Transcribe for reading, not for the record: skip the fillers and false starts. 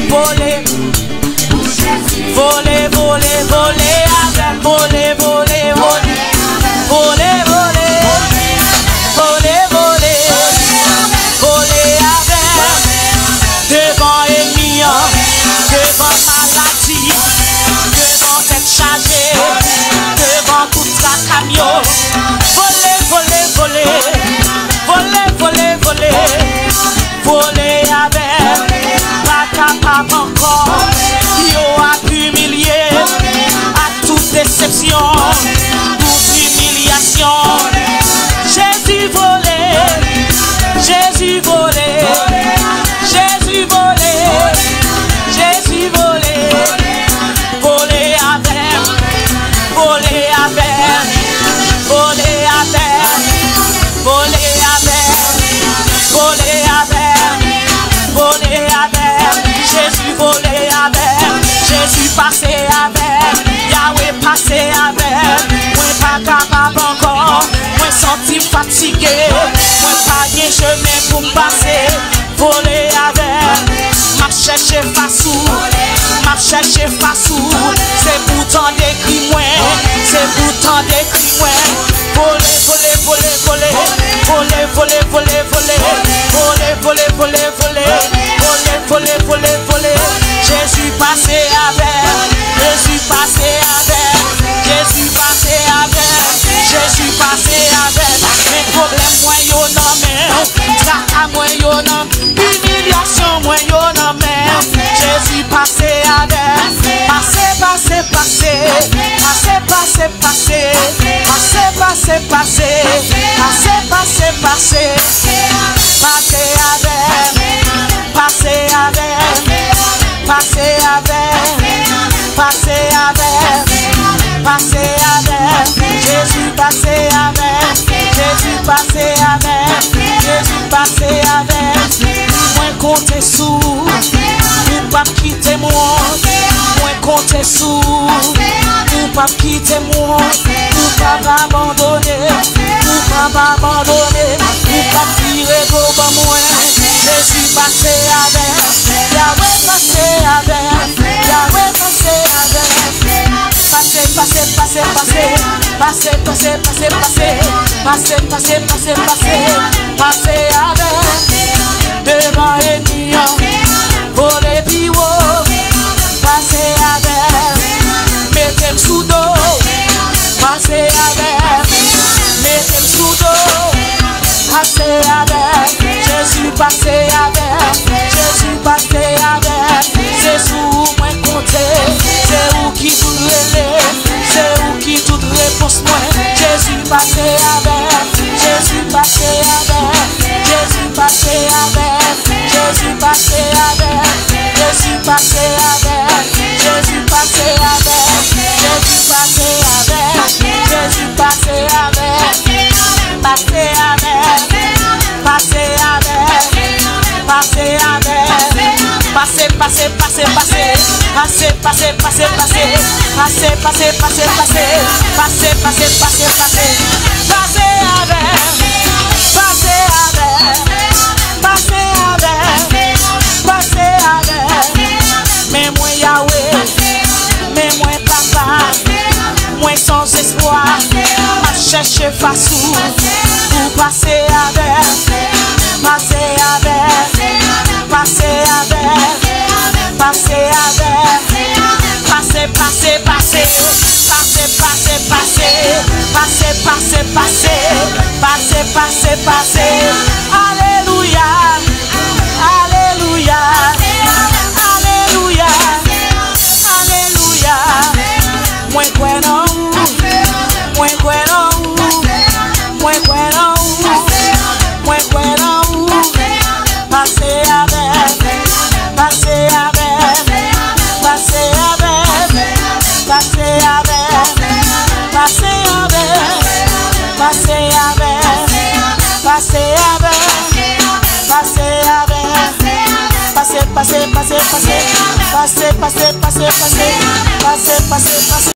voler, voler, voler, voler avec, voler, voler, voler, voler, voler, voler, voler, voler avec, devant ennemi, devant maladie, devant tête chargée, devant tout la camion, voler, voler, voler, voler, voler, voler, voler avec, pas capable encore, yo a humilié à toute déception, toute humiliation. Jésus volé, Jésus volé, Jésus volé, Jésus volé, volé avec, volé avec, volé avec, volé avec, volé avec, volé avec, Jésus volé avec, Jésus passé avec, Yahweh passé avec, moi pas capable encore, moi senti fatigué, moi pas bien chemin pour me passer, voler avec, m'a cherché façou, m'a cherché façou, c'est pourtant des cris moi, c'est pourtant des cris moi, voler, voler, voler, voler, voler, voler, voler, voler, voler, voler, voler, voler, voler, voler, voler, voler, Jésus passé avec, Jésus passé avec, Jésus passé avec, Jésus passé avec, mes problèmes moi yo non mais, tracas moi yo non, humiliation moi yo non mais, Jésus passé avec, passé, passé, passé, passé, passé, passé, passé, passé, passé, passé, passé, passé, passé avec, passé avec, passé avec, passé avec, passé avec, Jésus passé avec, Jésus passé avec, Jésus passé avec, moi compter sous, ou pas quitter moi, moi compter sous, ou pas quitter moi, ou pas abandonner, ou pas abandonner, ou pas tirer comme moi, Jésus passé avec, Yahweh passé avec, Yahweh passé avec, passé, passé, passé, passé, passé, passé, passé, passé, passé, passé, passé, passé, passé avec, devant ennemi, voler plus haut, passé avec, mettez-le sous dos, passé avec, mettez-le sous dos, passé avec, Jésus passé avec, Jésus passé avec, c'est sous moi compter, c'est où qui tout relève, c'est où qui toute réponse moi, Jésus passé avec, Jésus passé avec, Jésus passé avec, Jésus passé avec, Jésus passé avec, Jésus passé avec, Jésus passé avec, Jésus passé avec, passé avec, passé avec, passé avec, passé, passé, passé, passé, passé, passé, passé, passé, passé, passé, passé, passé, passé, passé, passé, passé, passé avec, passé avec, passé avec, passé avec, mais moi Yahweh, mais moi papa, moi sans espoir, m'a cherché façou, pour passer avec, passer avec, passer avec, passer avec, passer, passer, passer, passer, passer, passer, passer, passer, passer, passer, passer, alléluia, alléluia, alléluia, alléluia, moi bueno, moi bueno, moi bueno, moi bueno, passer avec, passer avec, passer avec, passer avec, passer avec, passer avec, passer avec, passer avec, passer, passer, passer, passer, passer, passer, passer, passer, passer, passer, passer.